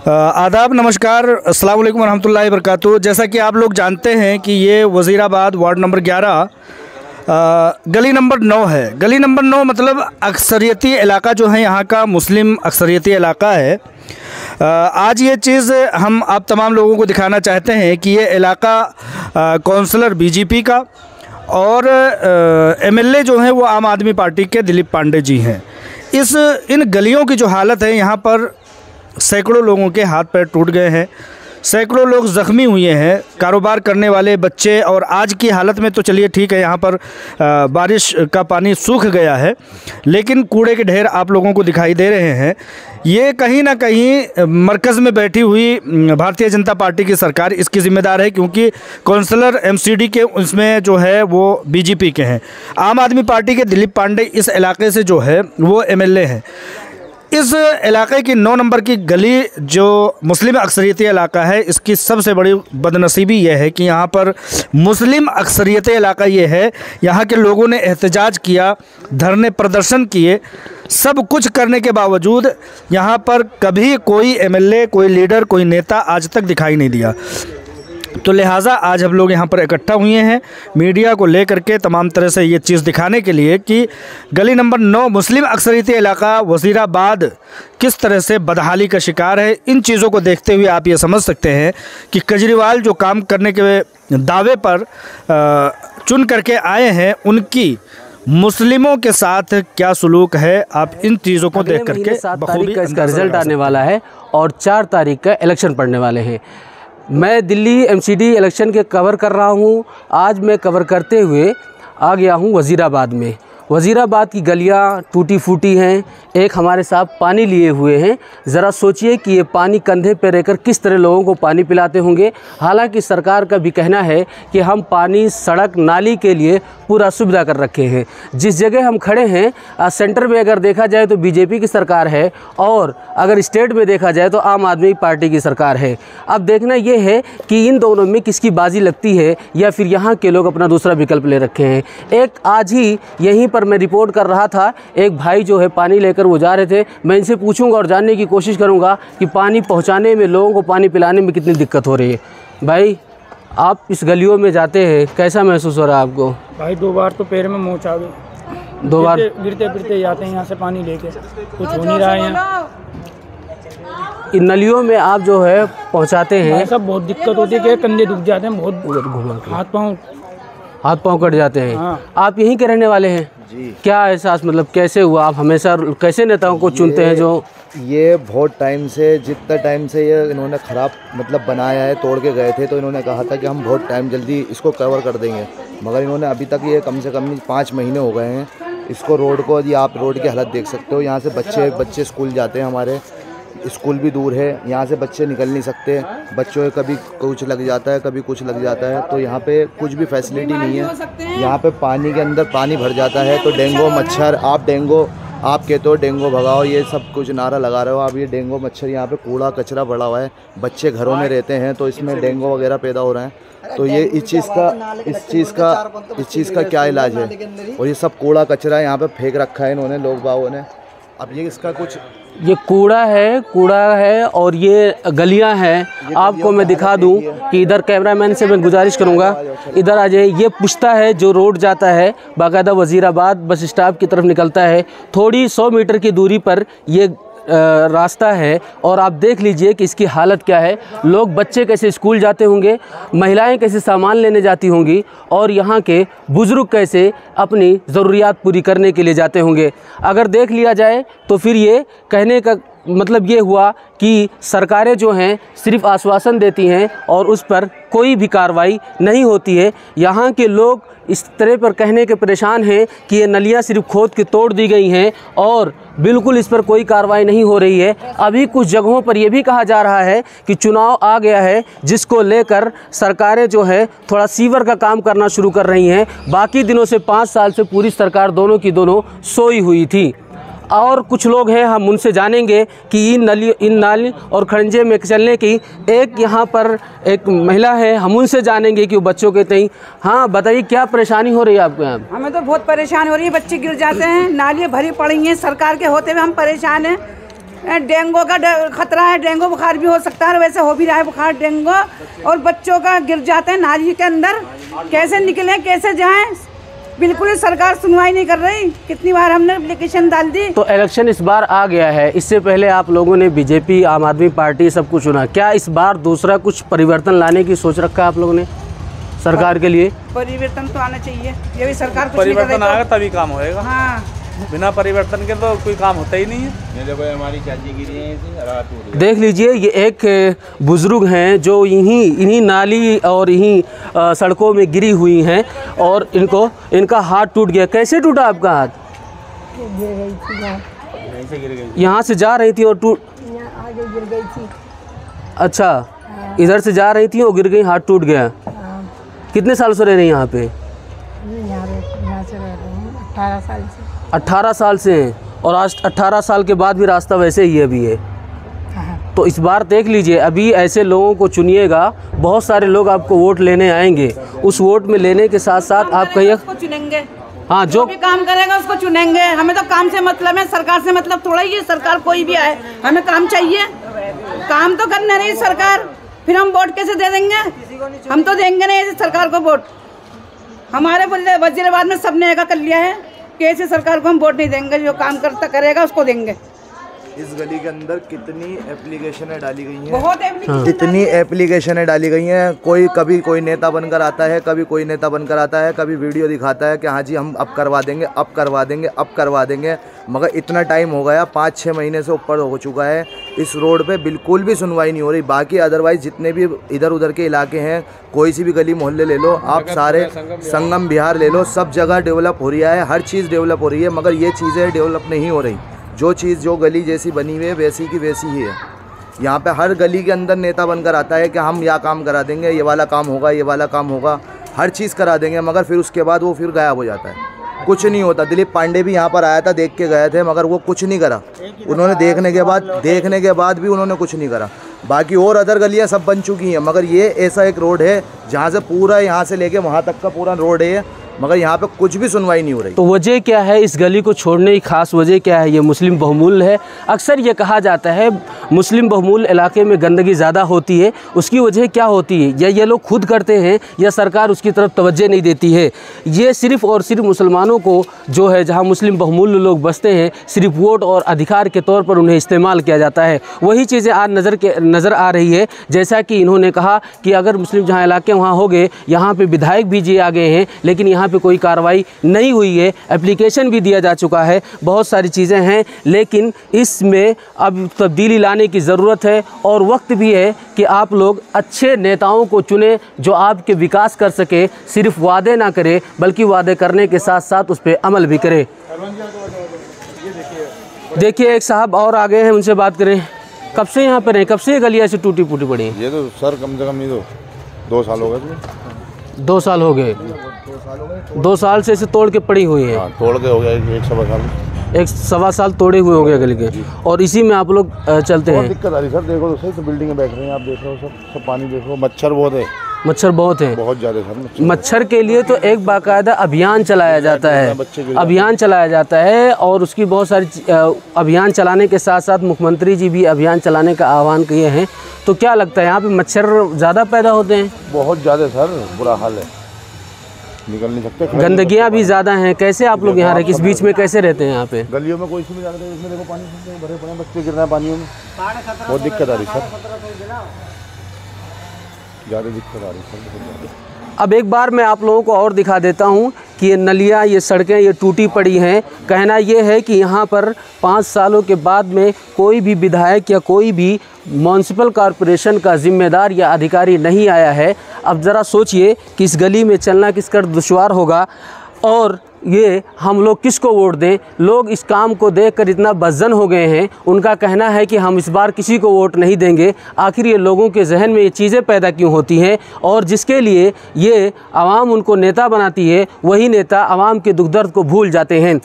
आदाब, नमस्कार, अस्सलाम वालेकुम रहमतुल्लाहि वबरकातुहू। जैसा कि आप लोग जानते हैं कि ये वज़ीराबाद वार्ड नंबर 11 गली नंबर 9 है। गली नंबर 9 मतलब अक्सरियती इलाका जो है, यहाँ का मुस्लिम अक्सरियती इलाका है। आज ये चीज़ हम आप तमाम लोगों को दिखाना चाहते हैं कि ये इलाका काउंसलर बीजेपी का और एमएलए जो हैं वो आम आदमी पार्टी के दिलीप पांडे जी हैं। इन गलियों की जो हालत है, यहाँ पर सैकड़ों लोगों के हाथ पैर टूट गए हैं, सैकड़ों लोग ज़ख्मी हुए हैं, कारोबार करने वाले बच्चे। और आज की हालत में तो चलिए ठीक है, यहाँ पर बारिश का पानी सूख गया है, लेकिन कूड़े के ढेर आप लोगों को दिखाई दे रहे हैं। ये कहीं ना कहीं मरकज़ में बैठी हुई भारतीय जनता पार्टी की सरकार इसकी ज़िम्मेदार है, क्योंकि काउंसलर एमसीडी के उसमें जो है वो बीजेपी के हैं। आम आदमी पार्टी के दिलीप पांडे इस इलाके से जो है वो एमएलए हैं। इस इलाके की 9 नंबर की गली जो मुस्लिम अक्सरियती इलाका है, इसकी सबसे बड़ी बदनसीबी यह है कि यहाँ पर मुस्लिम अक्सरियती इलाका ये है। यहाँ के लोगों ने एहतजाज किया, धरने प्रदर्शन किए, सब कुछ करने के बावजूद यहाँ पर कभी कोई एमएलए, कोई लीडर, कोई नेता आज तक दिखाई नहीं दिया। तो लिहाजा आज हम लोग यहाँ पर इकट्ठा हुए हैं मीडिया को लेकर के, तमाम तरह से ये चीज़ दिखाने के लिए कि गली नंबर 9 मुस्लिम अक्सरियती इलाका वज़ीराबाद किस तरह से बदहाली का शिकार है। इन चीज़ों को देखते हुए आप ये समझ सकते हैं कि केजरीवाल जो काम करने के दावे पर चुन करके आए हैं, उनकी मुस्लिमों के साथ क्या सलूक है। आप इन चीज़ों को देख करके 7 तारीख का इसका रिजल्ट आने वाला है और 4 तारीख का इलेक्शन पड़ने वाले हैं। मैं दिल्ली एमसीडी इलेक्शन के कवर कर रहा हूं। आज मैं कवर करते हुए आ गया हूं वज़ीराबाद में। वज़ीराबाद की गलियां टूटी फूटी हैं, एक हमारे साथ पानी लिए हुए हैं। ज़रा सोचिए कि ये पानी कंधे पर रहकर किस तरह लोगों को पानी पिलाते होंगे। हालांकि सरकार का भी कहना है कि हम पानी, सड़क, नाली के लिए पूरा सुविधा कर रखे हैं। जिस जगह हम खड़े हैं सेंटर में अगर देखा जाए तो बीजेपी की सरकार है, और अगर स्टेट में देखा जाए तो आम आदमी पार्टी की सरकार है। अब देखना ये है कि इन दोनों में किसकी बाजी लगती है, या फिर यहाँ के लोग अपना दूसरा विकल्प ले रखे हैं। एक आज ही यहीं पर मैं रिपोर्ट कर रहा था, एक भाई जो है पानी लेकर वो जा रहे थे। मैं इनसे पूछूंगा और जानने की कोशिश करूंगा कि पानी पहुंचाने में, लोगों को पानी पिलाने में कितनी दिक्कत हो रही है। भाई, आप इस गलियों में जाते हैं, कैसा महसूस हो रहा है आपको? भाई 2 बार तो पैर में मोच आ गई। 2 बार गिरते फिरते जाते हैं यहाँ से पानी लेके, कुछ हो नहीं रहा है यहाँ। इन नलियों में आप जो है पहुंचाते हैं, सब बहुत दिक्कत होती है कि कंधे दुख जाते हैं, बहुत घुमा हाथ पाँव कट जाते हैं। हाँ। आप यहीं के रहने वाले हैं जी? क्या एहसास, मतलब कैसे हुआ? आप हमेशा कैसे नेताओं को चुनते हैं जो ये बहुत टाइम से, जितना टाइम से ये इन्होंने ख़राब मतलब बनाया है, तोड़ के गए थे, तो इन्होंने कहा था कि हम बहुत टाइम जल्दी इसको कवर कर देंगे, मगर इन्होंने अभी तक ये कम से कम 5 महीने हो गए हैं इसको, रोड को। यदि आप रोड की हालत देख सकते हो, यहाँ से बच्चे स्कूल जाते हैं, हमारे स्कूल भी दूर है, यहाँ से बच्चे निकल नहीं सकते, बच्चों को कभी कुछ लग जाता है, कभी कुछ लग जाता है, तो यहाँ पे कुछ भी फैसिलिटी नहीं है। यहाँ पे पानी के अंदर पानी भर जाता है तो डेंगू मच्छर, आप कहते हो डेंगू भगाओ, ये सब कुछ नारा लगा रहे हो आप। ये डेंगू मच्छर, यहाँ पे कूड़ा कचरा पड़ा हुआ है, बच्चे घरों में रहते हैं तो इसमें डेंगू वगैरह पैदा हो रहे हैं। तो ये इस चीज़ का क्या इलाज है? और ये सब कूड़ा कचरा यहाँ पे फेंक रखा है इन्होंने, लोग बागों ने। अब ये इसका कुछ, ये कूड़ा है और ये गलियां हैं। आपको मैं दिखा दूं कि इधर कैमरामैन से मैं गुजारिश करूंगा, इधर आ जाइए। ये पुश्ता है जो रोड जाता है बाकायदा वज़ीराबाद बस स्टॉप की तरफ निकलता है। थोड़ी 100 मीटर की दूरी पर ये रास्ता है, और आप देख लीजिए कि इसकी हालत क्या है। लोग, बच्चे कैसे स्कूल जाते होंगे, महिलाएं कैसे सामान लेने जाती होंगी, और यहाँ के बुज़ुर्ग कैसे अपनी ज़रूरियात पूरी करने के लिए जाते होंगे। अगर देख लिया जाए तो फिर ये कहने का मतलब ये हुआ कि सरकारें जो हैं सिर्फ आश्वासन देती हैं और उस पर कोई भी कार्रवाई नहीं होती है। यहाँ के लोग इस तरह पर कहने के परेशान हैं कि ये नलियाँ सिर्फ खोद के तोड़ दी गई हैं और बिल्कुल इस पर कोई कार्रवाई नहीं हो रही है। अभी कुछ जगहों पर यह भी कहा जा रहा है कि चुनाव आ गया है, जिसको लेकर सरकारें जो है थोड़ा सीवर का काम करना शुरू कर रही हैं। बाकी दिनों से 5 साल से पूरी सरकार दोनों की दोनों सोई हुई थी। और कुछ लोग हैं, हम उनसे जानेंगे कि इन नाली और खंजे में चलने की, एक यहाँ पर एक महिला है, हम उनसे जानेंगे कि वो बच्चों के तई। हाँ बताइए, क्या परेशानी हो रही है आपको यहाँ? हमें तो बहुत परेशानी हो रही है, बच्चे गिर जाते हैं, नालियाँ भरी पड़ी हैं, सरकार के होते हुए हम परेशान हैं। डेंगू का खतरा है, डेंगू बुखार भी हो सकता है, वैसे हो भी रहा है बुखार डेंगू। और बच्चों का गिर जाते हैं नाली के अंदर, कैसे निकलें कैसे जाएं, बिल्कुल ही सरकार सुनवाई नहीं कर रही। कितनी बार हमने एप्लीकेशन डाल दी। तो इलेक्शन इस बार आ गया है, इससे पहले आप लोगों ने बीजेपी, आम आदमी पार्टी सब कुछ चुना, क्या इस बार दूसरा कुछ परिवर्तन लाने की सोच रखा है आप लोगों ने सरकार के लिए? परिवर्तन तो आना चाहिए, ये भी सरकार कुछ परिवर्तन आएगा तभी काम होएगा। हाँ, बिना परिवर्तन के तो कोई काम होता ही नहीं है। देख लीजिए, ये एक बुजुर्ग हैं जो इन्हीं नाली और इन्हीं सड़कों में गिरी हुई हैं और इनका हाथ टूट गया। कैसे टूटा आपका हाथ? यहाँ से जा रही थी और आगे गिर गई थी। अच्छा, इधर से जा रही थी और गिर गई, हाथ टूट गया। कितने साल से रह रही हैं यहाँ पे? यहाँ से रह रहे हैं 18 साल से। 18 साल से हैं और आज 18 साल के बाद भी रास्ता वैसे ही अभी है। तो इस बार देख लीजिए, अभी ऐसे लोगों को चुनिएगा, बहुत सारे लोग आपको वोट लेने आएंगे। उस वोट में लेने के साथ साथ आप कहिए चुनेंगे। हाँ, जो भी काम करेगा उसको चुनेंगे। हमें तो काम से मतलब है, सरकार से मतलब थोड़ा ही है। सरकार कोई भी आए, हमें काम चाहिए। काम तो करने रही सरकार, फिर हम वोट कैसे दे देंगे? हम तो देंगे नहीं ऐसी सरकार को वोट। हमारे वजीराबाद में सबने ऐसा कर लिया है कि ऐसी सरकार को हम वोट नहीं देंगे। जो काम करता करेगा उसको देंगे। इस गली के अंदर कितनी एप्लीकेशनें डाली गई हैं, बहुत एप्लीकेशन कितनी एप्लीकेशनें डाली गई हैं। कभी कोई नेता बनकर आता है, कभी कोई नेता बनकर आता है, कभी वीडियो दिखाता है कि हाँ जी हम अब करवा देंगे, अब करवा देंगे, अब करवा देंगे। मगर इतना टाइम हो गया, 5-6 महीने से ऊपर हो चुका है, इस रोड पे बिल्कुल भी सुनवाई नहीं हो रही। बाकी अदरवाइज़ जितने भी इधर उधर के इलाके हैं, कोई सी भी गली मोहल्ले ले लो आप, सारे संगम विहार ले लो, सब जगह डेवलप हो रही है, हर चीज़ डेवलप हो रही है। मगर ये चीज़ें डेवलप नहीं हो रही। जो चीज़ जो गली जैसी बनी हुई है वैसी की वैसी ही है। यहाँ पे हर गली के अंदर नेता बनकर आता है कि हम यह काम करा देंगे, ये वाला काम होगा, ये वाला काम होगा, हर चीज़ करा देंगे। मगर फिर उसके बाद वो फिर गायब हो जाता है, कुछ नहीं होता। दिलीप पांडे भी यहाँ पर आया था, देख के गए थे, मगर वो कुछ नहीं करा। उन्होंने देखने के बाद भी उन्होंने कुछ नहीं करा। बाकी और अदर गलियाँ सब बन चुकी हैं, मगर ये ऐसा एक रोड है जहाँ से पूरा यहाँ से लेके वहाँ तक का पूरा रोड है, मगर यहाँ पे कुछ भी सुनवाई नहीं हो रही। तो वजह क्या है इस गली को छोड़ने की खास वजह क्या है? ये मुस्लिम बहुमूल्य है। अक्सर ये कहा जाता है मुस्लिम बहुमूल्य इलाके में गंदगी ज़्यादा होती है, उसकी वजह क्या होती है? या ये लोग खुद करते हैं या सरकार उसकी तरफ तवज्जो नहीं देती है? ये सिर्फ़ और सिर्फ मुसलमानों को जो है, जहाँ मुस्लिम बहुमूल्य लोग बसते हैं, सिर्फ वोट और अधिकार के तौर पर उन्हें इस्तेमाल किया जाता है। वही चीज़ें आज नज़र आ रही है। जैसा कि इन्होंने कहा कि अगर मुस्लिम जहाँ इलाके वहाँ हो गए, यहाँ पर विधायक भी जी आ गए हैं, लेकिन यहाँ पे कोई कार्रवाई नहीं हुई है। एप्लीकेशन भी दिया जा चुका है, बहुत सारी चीज़ें हैं, लेकिन इसमें अब तब्दीली लाने की ज़रूरत है। और वक्त भी है कि आप लोग अच्छे नेताओं को चुने जो आपके विकास कर सके, सिर्फ वादे ना करे बल्कि वादे करने के साथ साथ उस पर अमल भी करे। देखिए, एक साहब और आ गए हैं, उनसे बात करें। कब से यहाँ पर हैं? कब से ये गलियाँ ऐसी टूटी फूटी पड़ी हैं? ये तो सर कम से कम ये तो 2 साल हो गए। 2 साल हो गए। 2 साल से इसे तोड़ के पड़ी हुई है। हाँ, तोड़ के हो गया 1-1.25 साल। 1-1.25 साल तोड़े हुए हो गए गली के, और इसी में आप लोग चलते हैं। दिक्कत आ रही सर, देखो तो सही, तो बिल्डिंग में बैठ रहे हैं आप, देख रहे हो सब पानी देखो, मच्छर बहुत है। मच्छर बहुत है, बहुत ज़्यादा सर। मच्छर के लिए तो एक बाकायदा अभियान चलाया जाता है, अभियान चलाया जाता है। और उसकी बहुत सारी अभियान चलाने के साथ साथ मुख्यमंत्री जी भी अभियान चलाने का आह्वान किए हैं। तो क्या लगता है यहाँ पे मच्छर ज़्यादा पैदा होते हैं? बहुत ज़्यादा सर, बुरा हाल है, निकल नहीं सकते। गंदगियाँ भी ज़्यादा हैं। कैसे आप लोग यहाँ रहे, इस बीच में कैसे रहते हैं यहाँ पे? गलियों में कोई नहीं जाते, इसमें देखो पानी भरे पड़े, बच्चे गिर रहे हैं पानियों में, बहुत दिक्कत आ रही सर, ज़्यादा दिक्कत आ रही सर, बहुत ज़्यादा। अब एक बार मैं आप लोगों को और दिखा देता हूँ कि ये नलियाँ, ये सड़कें, ये टूटी पड़ी हैं। कहना ये है कि यहाँ पर 5 सालों के बाद में कोई भी विधायक या कोई भी म्यूनसिपल कॉरपोरेशन का जिम्मेदार या अधिकारी नहीं आया है। अब ज़रा सोचिए कि इस गली में चलना किस कर दुश्वार होगा, और ये हम लोग किसको वोट दें? लोग इस काम को देखकर इतना बज़्ज़न हो गए हैं, उनका कहना है कि हम इस बार किसी को वोट नहीं देंगे। आखिर ये लोगों के जहन में ये चीज़ें पैदा क्यों होती हैं? और जिसके लिए ये आवाम उनको नेता बनाती है, वही नेता आवाम के दुख दर्द को भूल जाते हैं।